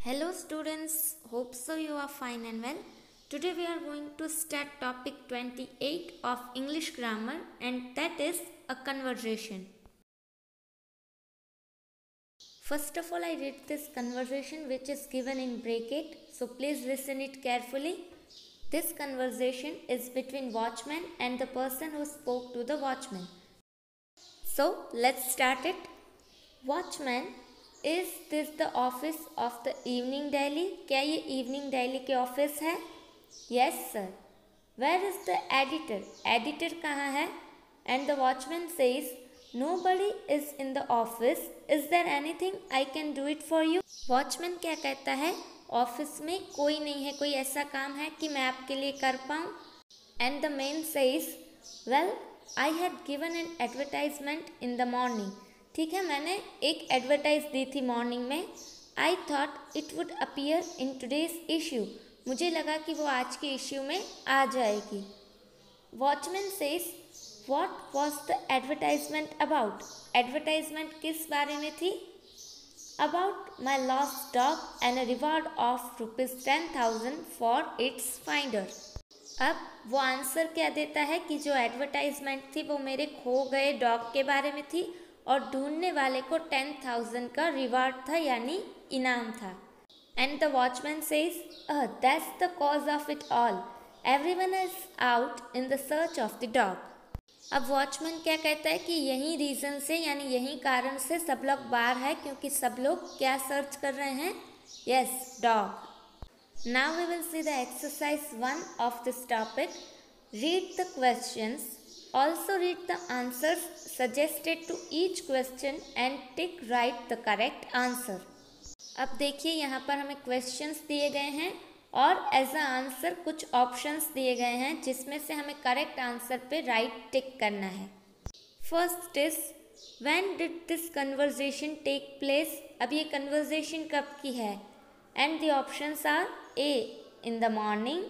Hello students, hope so you are fine and well. Today we are going to start topic 28 of English grammar and that is a conversation. First of all, I read this conversation which is given in bracket, so please listen it carefully. This conversation is between watchman and the person who spoke to the watchman. So let's start it. Watchman, is this the office of the evening daily? क्या ये evening daily के office है? Yes sir. Where is the editor? Editor कहाँ है? And the watchman says nobody is in the office. Is there anything I can do it for you? Watchman क्या कहता है? Office में कोई नहीं है, कोई ऐसा काम है कि मैं आपके लिए कर पाऊँ? And the man says well I had given an advertisement in the morning. ठीक है, मैंने एक एडवर्टाइज दी थी मॉर्निंग में. I thought it would appear in today's issue. मुझे लगा कि वो आज के इश्यू में आ जाएगी. Watchman says what was the advertisement about? Advertisement किस बारे में थी? About my lost dog and a reward of ₹10,000 for its finder. अब वो आंसर क्या देता है कि जो एडवर्टाइजमेंट थी वो मेरे खो गए डॉग के बारे में थी और ढूंढने वाले को 10,000 का रिवार्ड था, यानी इनाम था. And the watchman says that's the cause of it all. Everyone is out in the search of the dog. अब वॉचमैन क्या कहता है कि यही रीज़न से, यानी यही कारण से सब लोग बाहर है, क्योंकि सब लोग क्या सर्च कर रहे हैं? Yes, dog. Now we will see the exercise 1 of this topic. Read the questions. Also read the answers suggested to each question and tick right the correct answer. अब देखिए यहाँ पर हमें क्वेश्चंस दिए गए हैं और एज अ आंसर कुछ ऑप्शंस दिए गए हैं जिसमें से हमें करेक्ट आंसर पे राइट टिक करना है. First is when did this conversation take place? अब ये कन्वर्जेशन कब की है? And the options are A in the morning,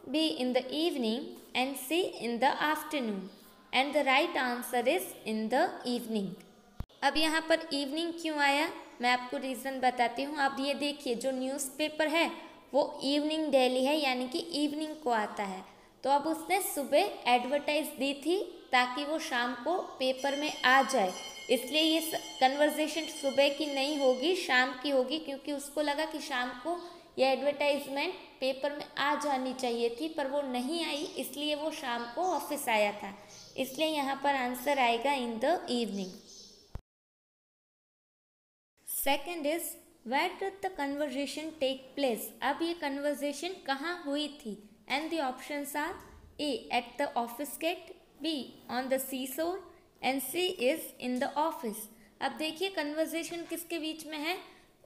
B in the evening and C in the afternoon. And the right answer is in the evening. अब यहाँ पर evening क्यों आया? मैं आपको रीज़न बताती हूँ. अब ये देखिए, जो न्यूज़पेपर है वो इवनिंग डेली है, यानी कि इवनिंग को आता है. तो अब उसने सुबह एडवर्टाइज दी थी ताकि वो शाम को पेपर में आ जाए. इसलिए ये कन्वर्जेशन सुबह की नहीं होगी, शाम की होगी, क्योंकि उसको लगा कि शाम को यह एडवर्टाइजमेंट पेपर में आ जानी चाहिए थी, पर वो नहीं आई, इसलिए वो शाम को ऑफिस आया था. इसलिए यहाँ पर आंसर आएगा in the evening. Second is where did the conversation take place? अब ये कन्वर्जेशन कहाँ हुई थी? And the options are A at the office gate, B on the sea shore and C is in the office. अब देखिए conversation किसके बीच में है?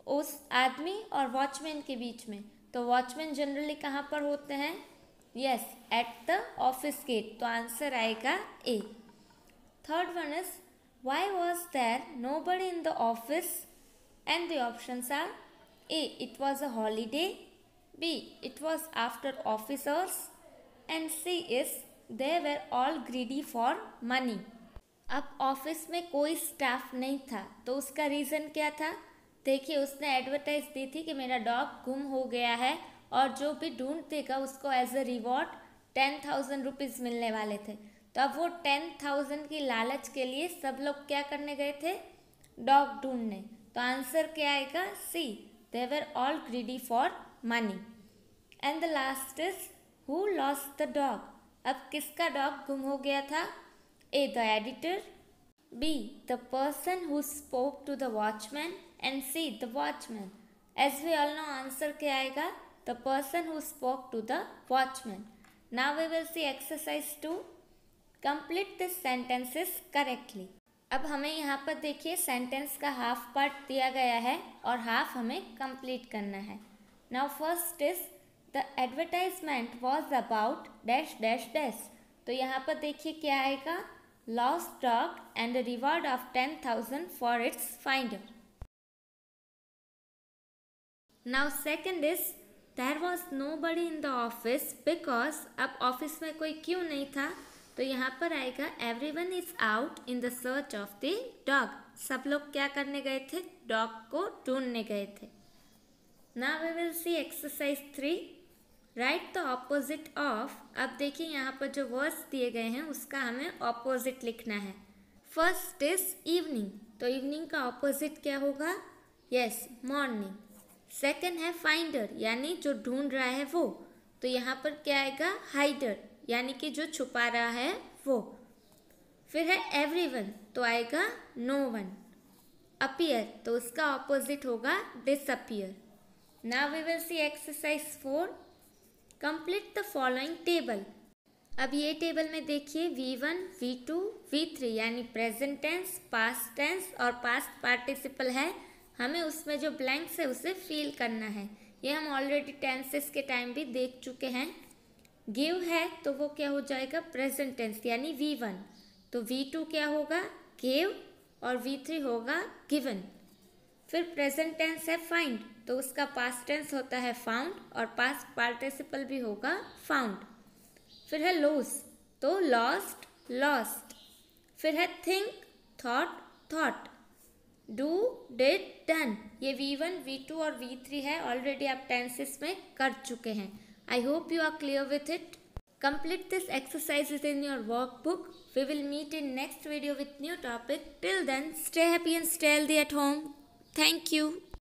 उस आदमी और वॉचमैन के बीच में. तो वॉचमैन जनरली कहाँ पर होते हैं? Yes, at the office gate. तो आंसर आएगा A. Third one is why was there nobody in the office? And the options are A it was a holiday, B it was after office hours and C is they were all greedy for money. अब office में कोई staff नहीं था, तो उसका reason क्या था? देखिए, उसने एडवर्टाइज दी थी कि मेरा डॉग गुम हो गया है और जो भी ढूंढ देगा उसको एज अ रिवॉर्ड 10,000 रुपीज़ मिलने वाले थे. तो अब वो 10,000 की लालच के लिए सब लोग क्या करने गए थे? डॉग ढूंढने. तो आंसर क्या आएगा? C, they were all greedy for money. And the last is who lost the dog? अब किसका डॉग गुम हो गया था? A the editor, B the person who spoke to the watchman and C the watchman. As we all know, answer क्या आएगा? The person who spoke to the watchman. Now we will see exercise 2. Complete this sentences correctly. अब हमें यहाँ पर देखिए sentence का half part दिया गया है और हाफ हमें कंप्लीट करना है. Now first is the advertisement was about dash dash dash. तो यहाँ पर देखिए क्या आएगा? Lost dog and a reward of 10,000 for its finder. Now second is there was nobody in the office because. अब ऑफिस में कोई क्यों नहीं था? तो यहाँ पर आएगा everyone is out in the search of the dog. सब लोग क्या करने गए थे? डॉग को ढूंढने गए थे. Now we will see exercise 3. Write the opposite of. अब देखिए यहाँ पर जो वर्ड्स दिए गए हैं उसका हमें ऑपोजिट लिखना है. फर्स्ट इज इवनिंग, तो इवनिंग का ऑपोजिट क्या होगा? Yes, morning. सेकंड है फाइंडर, यानी जो ढूंढ रहा है वो, तो यहाँ पर क्या आएगा? हाइडर, यानी कि जो छुपा रहा है वो. फिर है एवरीवन, तो आएगा नो वन. अपीयर, तो उसका ऑपोजिट होगा disappear. Now we will see exercise 4. Complete the following table. अब ये टेबल में देखिए V1, V2, V3 यानी प्रेजेंट टेंस, पास्ट टेंस और पास्ट पार्टिसिपल है. हमें उसमें जो ब्लैंक्स है उसे फिल करना है. ये हम ऑलरेडी टेंसेस के टाइम भी देख चुके हैं. गिव है तो वो क्या हो जाएगा? प्रेजेंट टेंस यानी V1. तो V2 क्या होगा? गिव, और V3 होगा गिवन. फिर प्रेजेंट टेंस है फाइंड, तो उसका पास्ट टेंस होता है फाउंड और पास्ट पार्टिसिपल भी होगा फाउंड. फिर है लूज, तो लॉस्ट, लॉस्ट. फिर है think, thought, thought. Do, did, done. ये V1, V2 और V3 है, ऑलरेडी आप टेंसेस में कर चुके हैं. I hope you are clear with it. Complete this exercises in your workbook. We will meet in next video with new topic. Till then, stay happy and stay healthy at home. Thank you.